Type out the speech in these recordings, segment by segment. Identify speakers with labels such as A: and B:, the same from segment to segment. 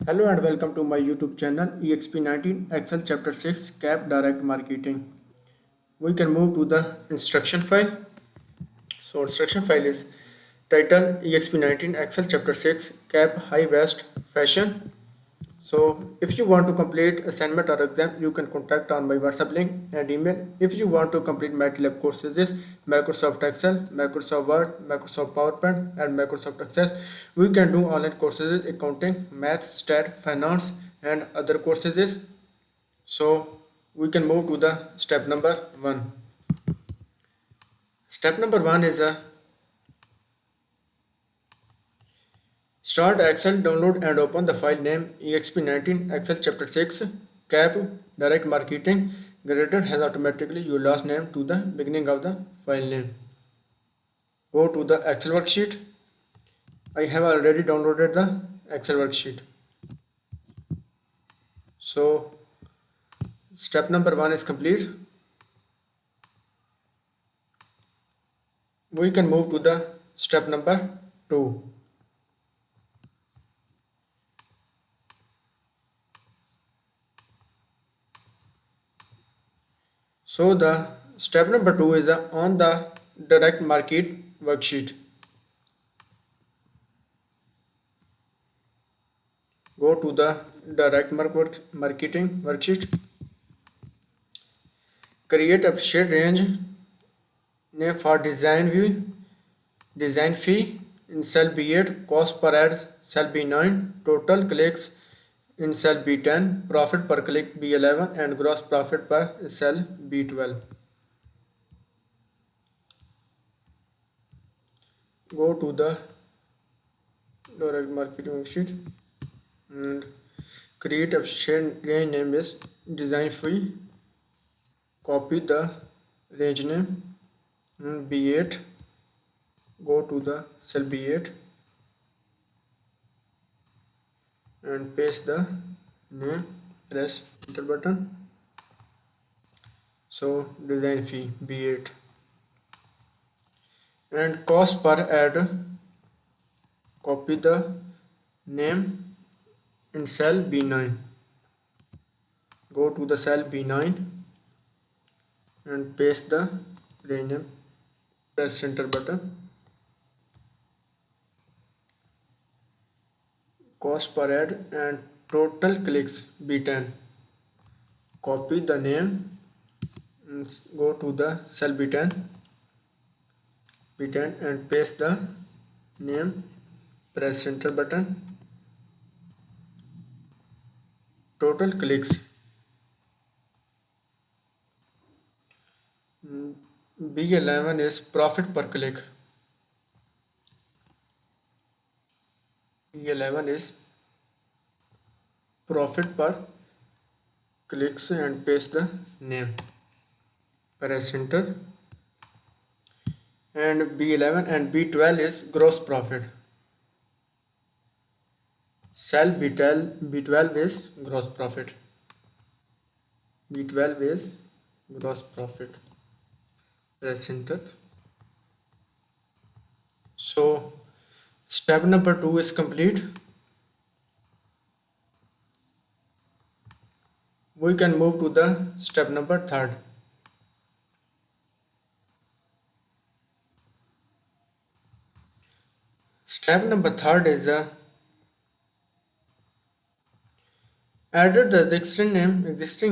A: Hello and welcome to my YouTube channel Exp19 Excel Chapter 6 Cap Direct Marketing. We can move to the instruction file. So instruction file is title Exp19 Excel Chapter 6 Cap High West Fashion. So if you want to complete assignment or exam, you can contact on my WhatsApp link and email. If you want to complete MylTLab courses, is Microsoft Excel, Microsoft Word, Microsoft PowerPoint, and Microsoft Access. We can do online courses, accounting, math, stat, finance, and other courses. So we can move to the step number one. Step number one is a start Excel, download and open the file name exp19 Excel chapter 6 cap direct marketing graded has automatically your last name to the beginning of the file name. Go to the Excel worksheet. I have already downloaded the Excel worksheet. So step number one is complete. We can move to the step number two. So the step number two is on the direct market worksheet. Go to the direct marketing worksheet. Create a shared range name for design view, design fee in cell B8, cost per ads cell B9, total clicks in cell B10, profit per click B11, and gross profit per cell B12. Go to the direct marketing worksheet and create a shared range name is design fee. Copy the range name B8. Go to the cell B8 and paste the name, press enter button. So design fee B8 and cost per ad, copy the name in cell B9. Go to the cell B9 and paste the range name, press enter button. Cost per ad and total clicks B10. Copy the name and go to the cell B10 and paste the name, press enter button. Total clicks B11 is profit per click. B11 is profit per clicks and paste the name, press enter. And B11 and B12 is gross profit. Cell B12 is gross profit. B12 is gross profit. Press enter. So step number 2 is complete. We can move to the step number 3. Step number 3 is added the existing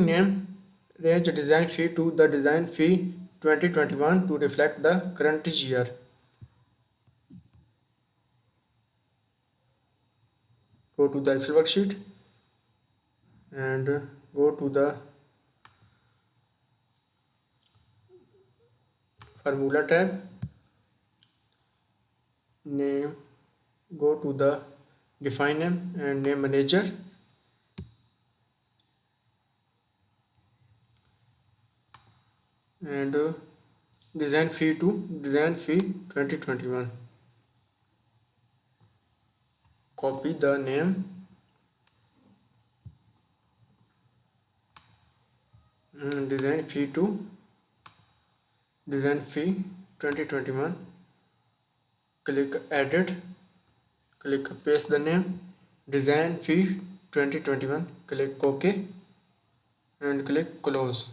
A: name range design fee to the design fee 2021 to reflect the current year. Go to the Excel worksheet and go to the formula tab. Name, go to the define name and name manager. And design fee to design fee 2021. Copy the name design fee to design fee 2021. Click edit, click paste the name design fee 2021. Click OK and click close.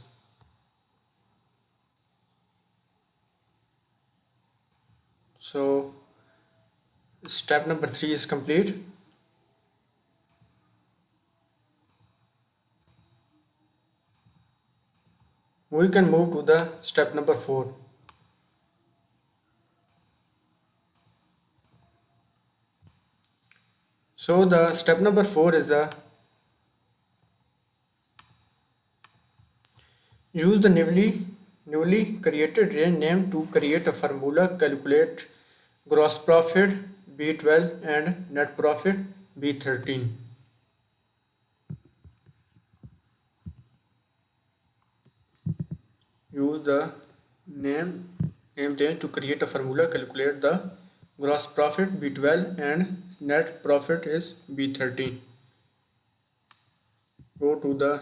A: So step number 3 is complete. We can move to the step number 4. So the step number 4 is use the newly created range name to create a formula. Calculate gross profit B12 and net profit B13. Use the name range to create a formula. Calculate the gross profit B12 and net profit is B13. Go to the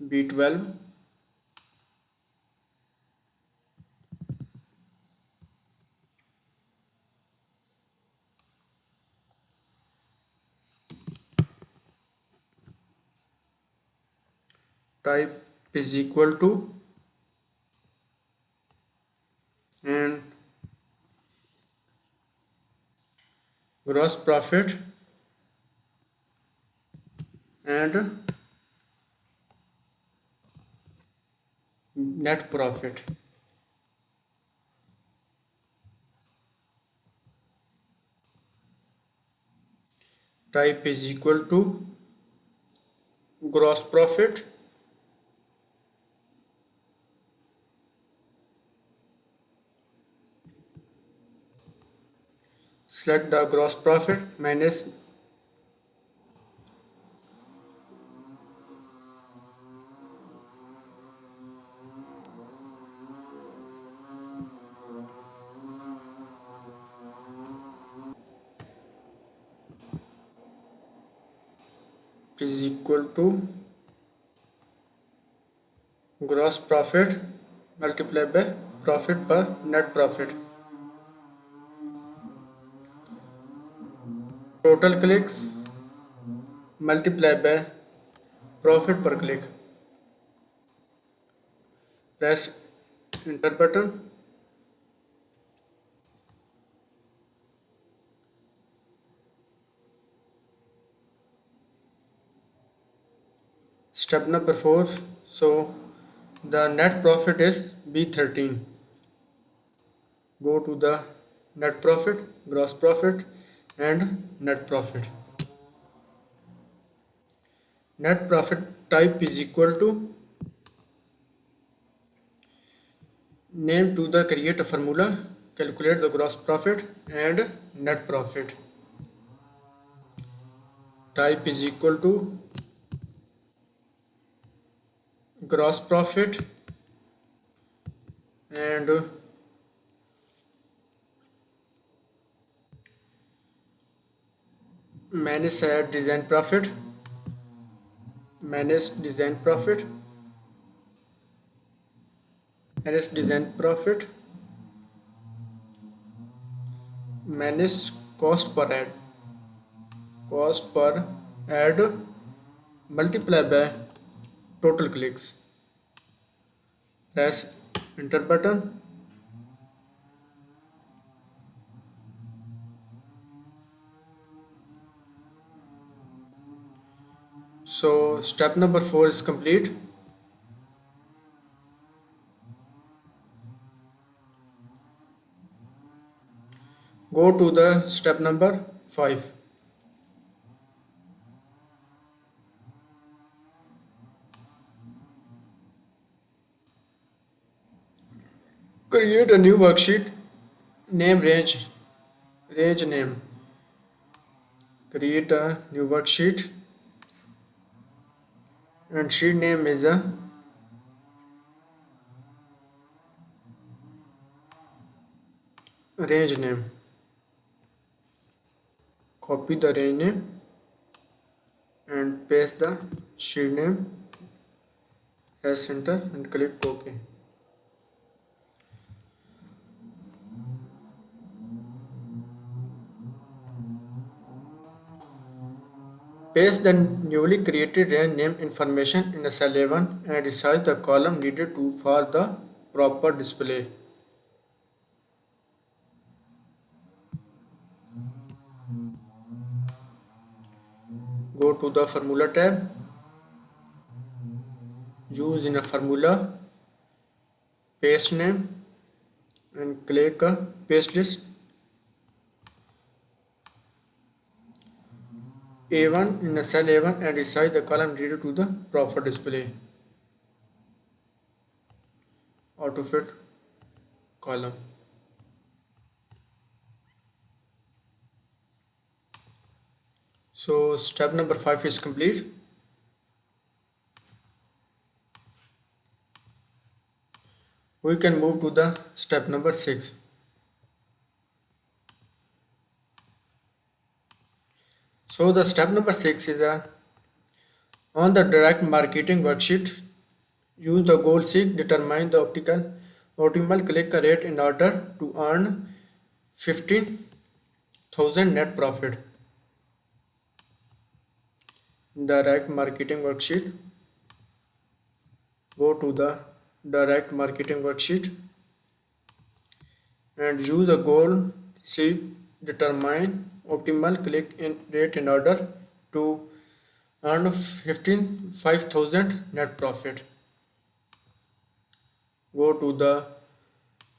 A: B12. Type is equal to and gross profit and net profit. Type is equal to gross profit select the gross profit minus is equal to gross profit multiplied by profit per net profit. Total clicks multiplied by profit per click. Press enter button. Step number 4. So the net profit is B13. Go to the net profit, gross profit and net profit. Net profit type is equal to name to the create a formula. Calculate the gross profit and net profit. Type is equal to gross profit and manage design profit, manage design profit, manage design profit, manage cost per ad, cost per ad multiply by total clicks. Press enter button. So step number 4 is complete. Go to the step number 5. Create a new worksheet. Name range name. Create a new worksheet and sheet name is a range name. Copy the range name and paste the sheet name as center and click OK. Paste the newly created range name information in the cell A1 and resize the column needed to for the proper display. Go to the formula tab, use in a formula, paste name and click paste list. A1 in the cell A1 and resize the column needed to the proper display. Auto fit column. So step number 5 is complete. We can move to the step number 6. So the step number 6 is on the direct marketing worksheet. Use the goal seek, determine the optimal click rate in order to earn 15,000 net profit. Direct marketing worksheet. Go to the direct marketing worksheet and use the goal seek, determine optimal click in rate in order to earn 5,000 net profit. Go to the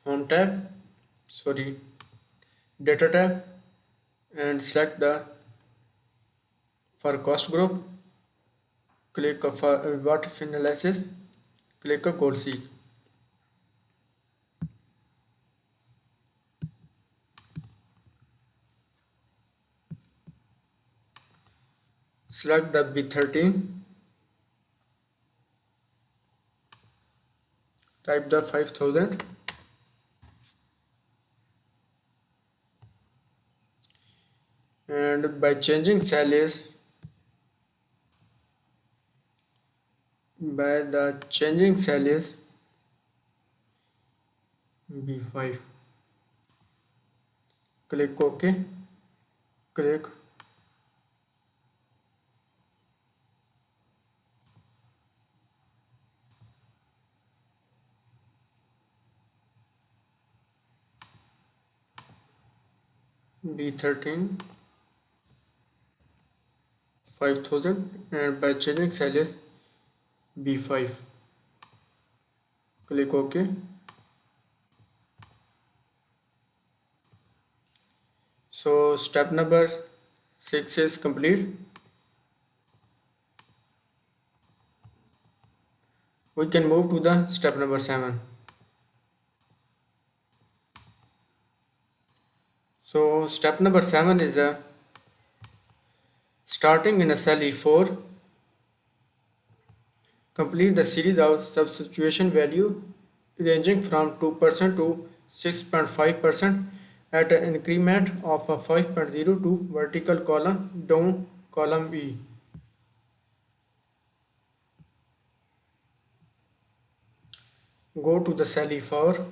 A: home tab, sorry, data tab and select the for cost group. Click for what if analysis, click a goal seek. Select the B13, type the 5,000 and by changing cell is by the changing cell is B5. Click OK. Click B13 5,000 and by changing cell is B5. Click OK. So step number 6 is complete. We can move to the step number 7. So step number 7 is starting in a cell E4, complete the series of substitution value ranging from 2% to 6.5% at an increment of a 5.0 to vertical column down column E. Go to the cell E4,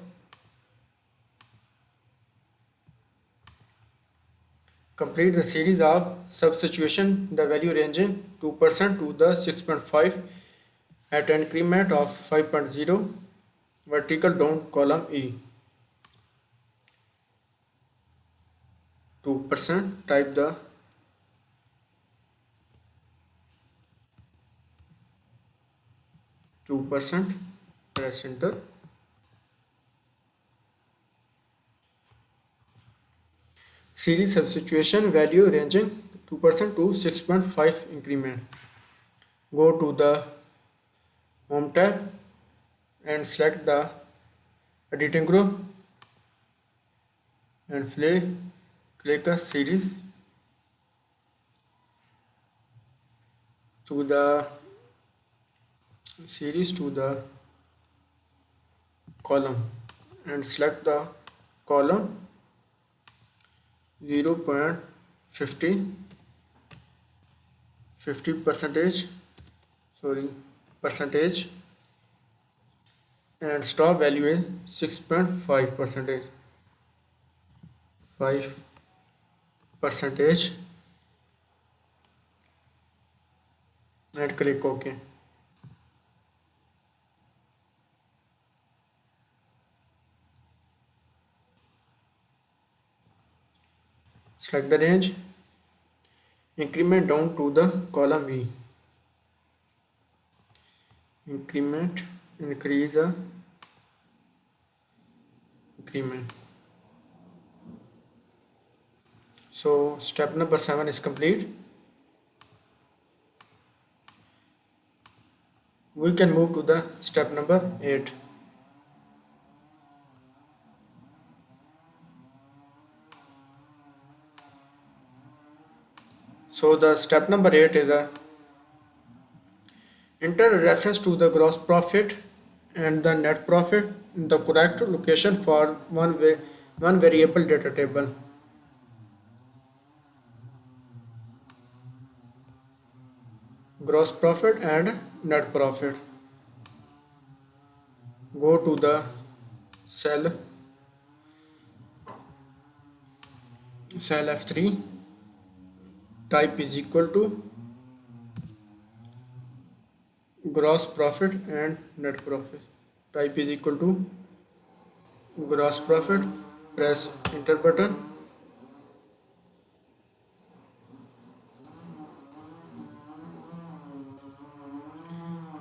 A: complete the series of substitution, the value ranging 2% to the 6.5 at an increment of 5.0 vertical down column E. 2%, type the 2%, press enter. Series substitution value ranging 2% to 6.5 increment. Go to the home tab and select the editing group and click a series to the column and select the column 0.50 percentage and stop value is 6.5 5 percentage and click OK. Select the range, increment down to the column V, increment, increase the increment. So step number 7 is complete. We can move to the step number 8. So the step number 8 is a enter a reference to the gross profit and the net profit in the correct location for one variable data table. Gross profit and net profit. Go to the cell F3, type is equal to gross profit and net profit. Type is equal to gross profit, press enter button,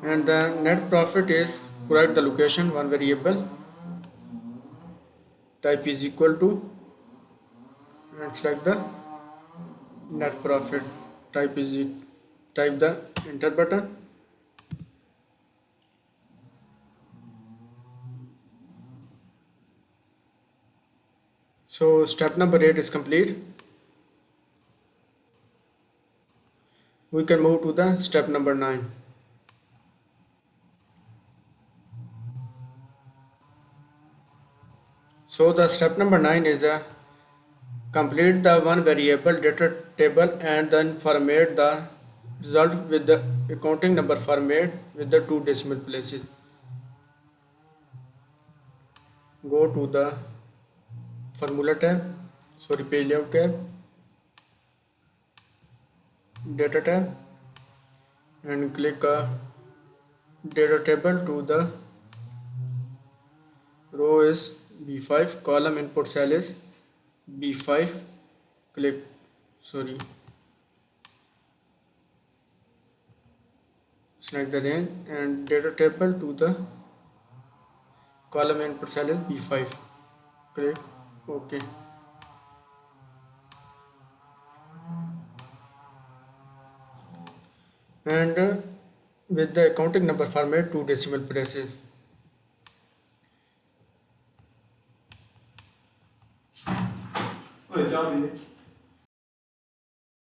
A: and the net profit is correct the location one variable. Type is equal to and select the net profit. Type the enter button. So step number 8 is complete. We can move to the step number 9. So the step number 9 is a complete the one variable data table and then format the result with the accounting number format with the 2 decimal places. Go to the formula tab, page layout tab, data tab, and click data table to the row is B5, column input cell is B5, click select the range and data table to the column input cell is B5, click OK. And with the accounting number format 2 decimal places.